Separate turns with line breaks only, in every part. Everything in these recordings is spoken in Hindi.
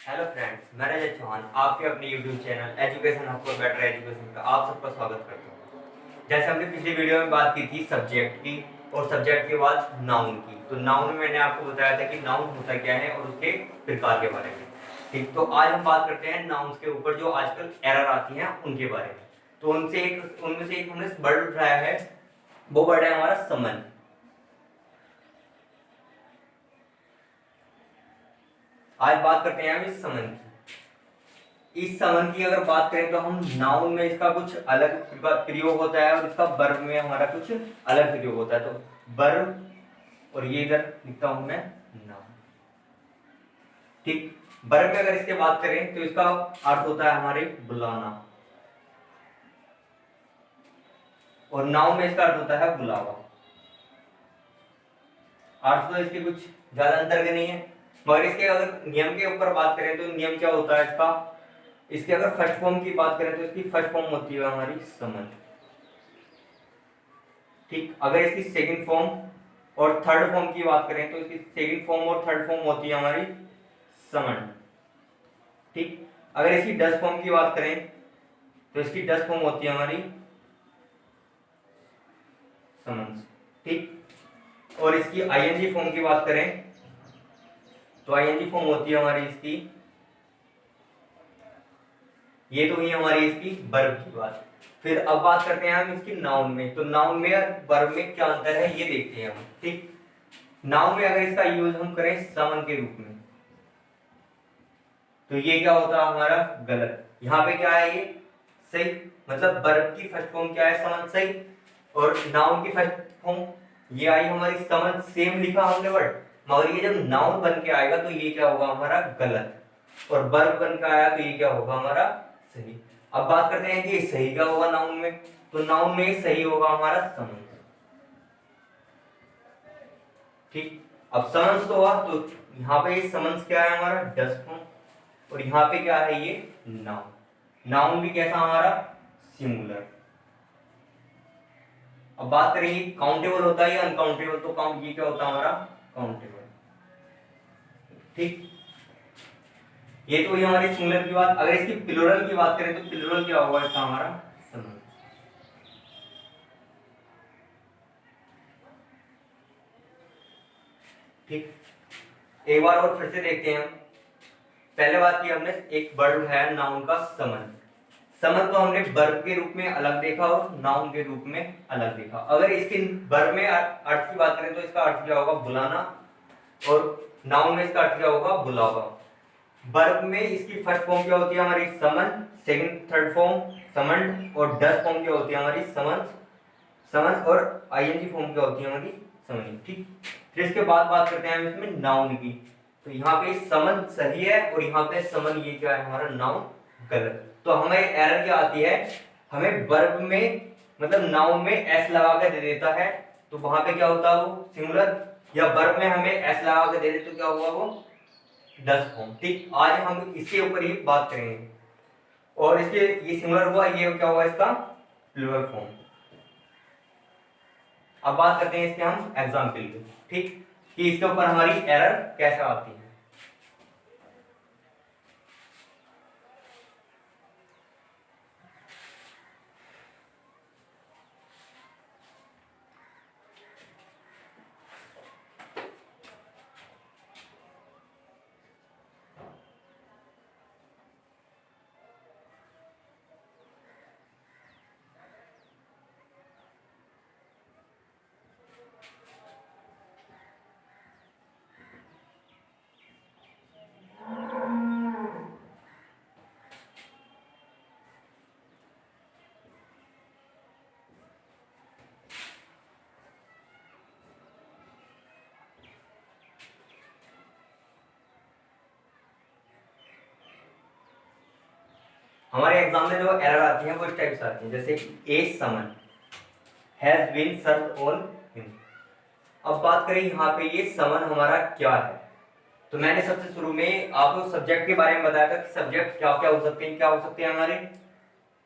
हेलो फ्रेंड्स, मैं रजत चौहान आपके अपने YouTube channel education hub for better education का आप सबका स्वागत करता हूँ। जैसे हमने पिछली वीडियो में बात की थी सब्जेक्ट की और सब्जेक्ट के बाद नाउन की, तो नाउन में मैंने आपको बताया था कि नाउन होता क्या है और उसके प्रकार के बारे में। ठीक, तो आज हम बात करते हैं नाउन्स के ऊपर जो आजकल एरर आती हैं उनके बारे में। तो उनमें से एक हमने वर्ड उठाया है, वो वर्ड है हमारा समन। आज बात करते हैं हम इस समन की। इस समन की अगर बात करें तो हम नाउन में इसका कुछ अलग प्रयोग होता है और इसका वर्ब में हमारा कुछ अलग प्रयोग होता है। तो वर्ब और ये इधर लिखता हूं मैं नाउन। ठीक, वर्ब में अगर इसके बात करें तो इसका अर्थ होता है हमारे बुलाना और नाउन में इसका अर्थ होता है बुलावा। अर्थ तो इसके कुछ ज्यादा अंतर के नहीं है, मगर इसके अगर नियम के ऊपर बात करें तो नियम क्या होता है इसका। इसके अगर फर्स्ट फॉर्म की बात करें तो इसकी फर्स्ट फॉर्म होती है हमारी समन। ठीक, अगर इसकी सेकंड फॉर्म और थर्ड फॉर्म की बात करें तो इसकी सेकंड फॉर्म और थर्ड फॉर्म होती है हमारी समन। ठीक, अगर इसकी डस फॉर्म की बात करें तो इसकी डस फॉर्म होती है हमारी समन्स। ठीक, और इसकी आईएनजी फॉर्म की बात करें तो आईएनजी फॉर्म होती है हमारी इसकी, ये तो हुई हमारी इसकी वर्ब की बात। फिर अब बात करते हैं हम इसकी नाउन में। तो नाउन में और वर्ब में क्या अंतर है ये देखते हैं हम। ठीक, नाउन में अगर इसका यूज हम करें समन के रूप में तो ये क्या होता है हमारा गलत। यहाँ पे क्या है ये सही, मतलब वर्ब की फर्स्ट फॉर्म क्या है समन सही, और नाउन की फर्स्ट फॉर्म ये आई हमारी समन, सेम लिखा हमने वर्ड, मगर ये जब नाउन बन के आएगा तो ये क्या होगा हमारा गलत, और वर्ब बन के आया तो ये क्या होगा हमारा सही। अब बात करते हैं कि सही क्या होगा नाउन में। तो नाउन में सही होगा हमारा समन। ठीक, अब समन्स तो हुआ, तो यहाँ पे समन्स क्या है हमारा डस फॉर्म, और यहाँ पे क्या है ये नाउन। नाउन भी कैसा हमारा सिंगुलर। अब बात करेंगे काउंटेबल होता है या अनकाउंटेबल, तो काउंट ये क्या होता है हमारा काउंटेबल। ठीक, ये तो ये हमारी सिंगुलर की बात। अगर इसकी प्लूरल की बात करें तो प्लूरल क्या होगा इसका हमारा समन। ठीक, एक बार और फिर से देखते हैं हम। पहले बात की हमने एक वर्ड है नाउन का समन। समन को हमने वर्ब के रूप में अलग देखा और नाउन के रूप में अलग देखा। अगर इसके वर्ब में अर्थ की बात करें तो इसका अर्थ क्या होगा बुलाना, और नाउन में इसका अर्थ क्या होगा बुलावा। वर्ब में इसकी फर्स्ट फॉर्म क्या होती है हमारी समन, सेकंड थर्ड फॉर्म समन, और डस फॉर्म क्या होती है हमारी समन समन, और आईएनजी फॉर्म क्या होती है हमारी समनी। ठीक, फिर इसके बाद बात करते हैं हम इसमें नाउन की। तो यहाँ पे समन सही है और यहाँ पे समन ये क्या है हमारा नाउन गलत। तो हमें एरर क्या आती है, हमें वर्ब में मतलब नाउन में एस लगा के दे देता है तो वहां पे क्या होता है वो सिंगुलर, या वर्ब में हमें एस लगा के दे दे तो क्या होगा वो डस फॉर्म। ठीक, आज हम इसके ऊपर ही बात करेंगे, और इसके ये सिंगुलर हुआ, ये क्या हुआ इसका प्लूरल फॉर्म। अब बात करते हैं इसके हम एग्जाम्पल की। ठीक, कि इसके ऊपर हमारी एरर कैसे आती है। हमारे एग्जाम में जो एरर आती है वो इस टाइप से आती है, जैसे a summon has been served on him. अब बात करें यहाँ पे ये समन हमारा क्या है। तो मैंने सबसे शुरू में आपको सब्जेक्ट के बारे में बताया था कि सब्जेक्ट क्या क्या हो सकते हैं। क्या हो सकते हैं हमारे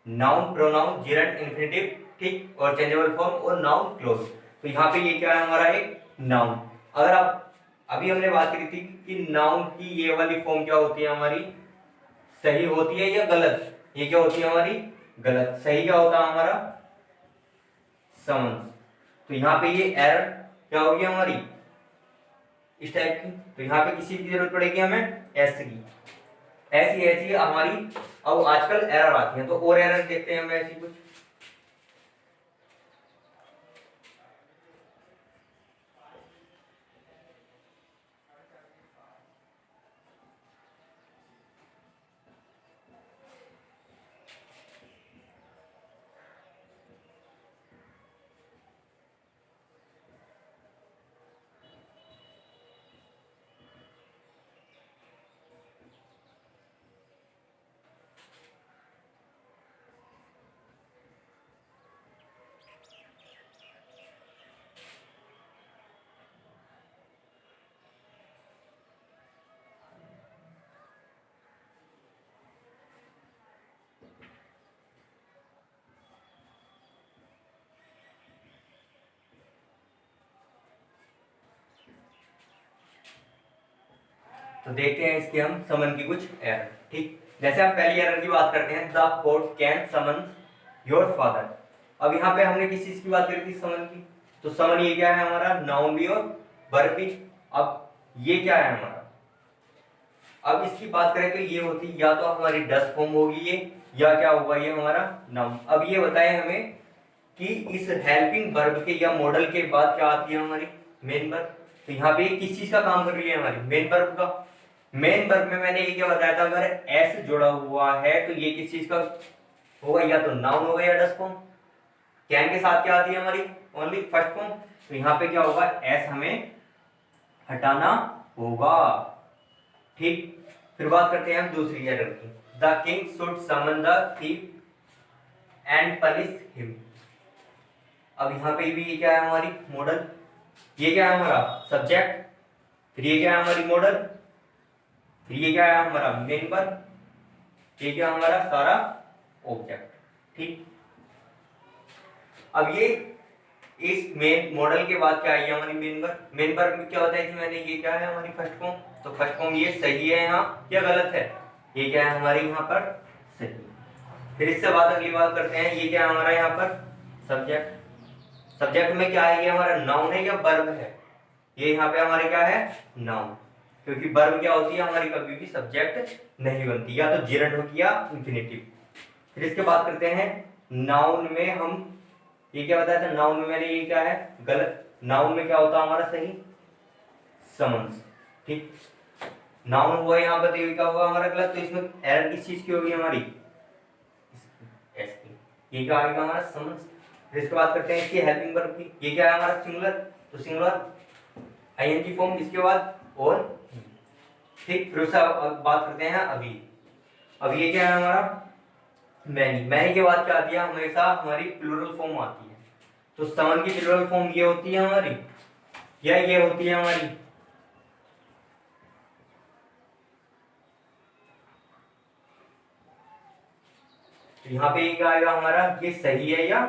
नाउन, प्रोनाउन, जेरंड, इंफिनिटिव, ठीक, और चेंजेबल फॉर्म और नाउन क्लोज। तो यहाँ पे ये क्या है हमारा एक नाउन। अभी हमने बात करी थी कि नाउन की ये वाली फॉर्म क्या होती है हमारी, सही होती है या गलत। ये क्या होती है हमारी, गलत। सही क्या होता है हमारा, समन्स। तो यहाँ पे ये एरर क्या होगी हमारी, इस टाइप की। तो यहाँ पे किसी की जरूरत पड़ेगी हमें, एस की। ऐसी ऐसी हमारी अब आजकल एरर आती है। तो और एरर देखते हैं हम ऐसी कुछ। तो देखते हैं इसके हम समन की कुछ एरर। ठीक, जैसे हम पहली एरर की बात करते हैं, the court can summon your father. अब यहाँ पे हमने किस चीज की बात करी थी, समन की। तो समन ये क्या है हमारा, नाउन भी और वर्ब भी। अब ये क्या है हमारा, अब इसकी बात करें तो ये होती या तो हमारी डस फॉर्म होगी ये, या क्या होगा ये हमारा नाउन। अब ये बताएं हमें कि इस हेल्पिंग वर्ब के या मॉडल के बाद क्या आती है हमारी, मेन वर्ब। तो यहाँ पे किस चीज का काम कर रही है हमारी, मेन वर्ब का। मेन वर्ब में मैंने ये क्या बताया था, अगर एस जुड़ा हुआ है तो ये किस चीज का होगा, या तो नाउन होगा या डस फॉर्म। कैन के साथ क्या आती है हमारी, ओनली फर्स्ट फॉर्म। तो यहाँ पे क्या होगा, एस हमें हटाना होगा। ठीक, फिर बात करते हैं हम दूसरी एरर की, the king should summon the thief and punish him. अब यहाँ पे भी ये क्या है हमारी मॉडल, ये क्या है हमारा सब्जेक्ट, फिर ये क्या है हमारी मॉडल, फिर ये क्या है हमारा मेन वर्ब, ये क्या है हमारा सारा ऑब्जेक्ट। ठीक, अब ये इस मेन मॉडल के बाद क्या आई हमारी मेन वर्ब। मेन वर्ब में क्या होता है कि मैंने ये क्या है हमारी फर्स्ट फॉर्म। तो फर्स्ट फॉर्म ये सही है यहाँ या गलत है, ये क्या है हमारी यहाँ पर सही। फिर इससे बात अगली बात करते हैं, ये क्या है हमारा यहाँ पर सब्जेक्ट। सब्जेक्ट में क्या है, ये हमारा नाउन है या वर्ब है, ये यहाँ पे हमारे क्या है नाउन। क्योंकि वर्ब क्या होती है हमारी, कभी भी सब्जेक्ट नहीं बनती, या तो जिरंड होती या इंफिनिटिव। फिर इसके बात करते हैं नाउन में, हम ये क्या बताया था, नाउन में मैंने ये क्या है गलत। नाउन में क्या होता है हमारा सही, समन्स। ठीक, नाउन हुआ यहाँ पर, ये क्या होगा हमारा गलत। तो इसमें एरर किस चीज की होगी हमारी, एस की। ये क्या आएगा हमारा समन्स। फिर इसके बात करते हैं इसकी हेल्पिंग वर्ब की, ये क्या है हमारा सिंगुलर। तो सिंगुलर आईएनजी फॉर्म, इसके बाद और। ठीक, फिर उससे बात करते हैं अभी। अब ये क्या है हमारा मैनी। मैनी के बाद क्या आती है, हमेशा हमारी प्लूरल फॉर्म आती है। तो समन की प्लूरल फॉर्म ये होती है हमारी, या ये होती है हमारी, तो यहाँ पे ये क्या आएगा हमारा, ये सही है या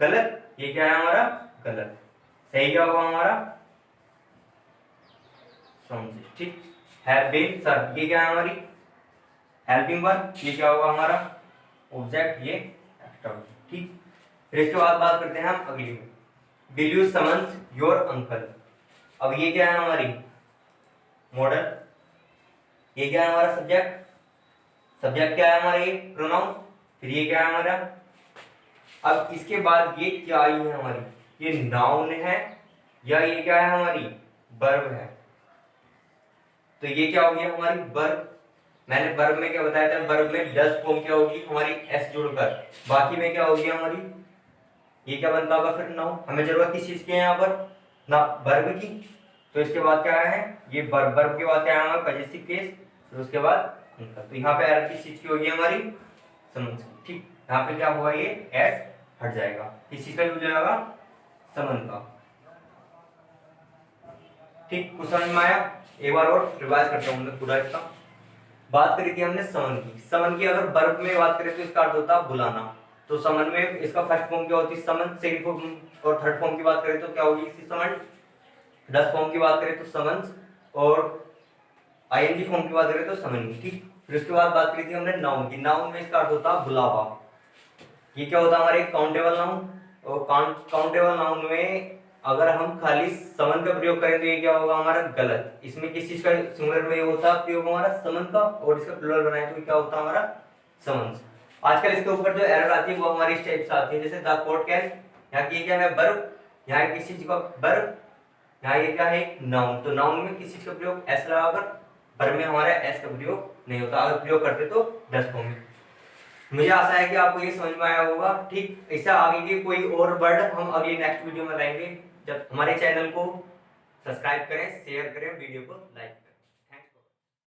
गलत, ये क्या है हमारा गलत। सही क्या होगा हमारा समझे। ठीक, हैव बीन सर्व, ये क्या है हमारी हेल्पिंग वर्ब, ये क्या होगा हमारा ऑब्जेक्ट, ये एक्स्ट्रा। ठीक, फिर इसके बाद बात करते हैं हम अगली में, will you summons your uncle. अब ये क्या है हमारी मॉडल, ये क्या है हमारा सब्जेक्ट। सब्जेक्ट क्या है हमारा ये प्रोनाउन, फिर ये क्या है हमारा। अब इसके बाद ये क्या आई है हमारी, ये नाउन है या ये क्या है हमारी वर्ब है। तो ये क्या होगी हमारी वर्ब। मैंने वर्ब में क्या बताया था, वर्ब में डस फॉर्म क्या होगी हमारी एस जुड़कर, बाकी में क्या होगी हमारी, ये क्या बनता होगा फिर नाउन। हमें जरूरत किस चीज की है यहाँ पर, ना वर्ब की। तो इसके बाद क्या है, ये वर्ब, वर्ब के बाद क्या है हमारा पजेसिव केस, फिर उसके बाद तो यहाँ पे एरर किस चीज की होगी हमारी समन की। ठीक, यहाँ पे क्या होगा, ये एस हट जाएगा, किस चीज का यूज हो जाएगा समन का। ठीक, कुछ समझ में आया। एक बार और रिवाइज करता हूँ मैं पूरा इसका। बात करी थी हमने समन की। समन की अगर वर्ब में बात करें तो इसका अर्थ होता है बुलाना। तो समन में इसका फर्स्ट फॉर्म क्या होती है समन, सेकंड फॉर्म और थर्ड फॉर्म की बात करें तो क्या होगी इसकी समन। 10 फॉर्म की बात करें तो समन्स, और आईएनजी फॉर्म की बात करें तो समन की, ठीक। फिर उसके बाद बात करी थी हमने नाउन की। नाउन में इसका अर्थ होता है बुलावा। ये क्या होता है हमारे काउंटेबल नाउन, और काउंटेबल नाउन में अगर हम खाली समन का प्रयोग करें तो ये क्या होगा हमारा गलत। इसमें किस चीज का सिंगुलर में होता है प्रयोग हमारा समन का, और इसका प्लुरल बनाए तो क्या होता है हमारा समन्स। आजकल इसके ऊपर जो एरर आती है वो हमारी इस टाइप से आती है, जैसे द कोर्ट कैन, यहाँ की क्या है वर्ब, यहाँ किस चीज का वर्ब, यहाँ ये क्या है नाउन। तो नाउन में किस चीज का प्रयोग एस लगाकर, वर्ब में हमारा एस का प्रयोग नहीं होता, अगर प्रयोग करते तो डस फॉर्म में। मुझे आशा है कि आपको ये समझ में आया होगा, ठीक। इससे आगे की कोई और वर्ड हम अगली नेक्स्ट वीडियो में लाएंगे। जब हमारे चैनल को सब्सक्राइब करें, शेयर करें, वीडियो को लाइक करें।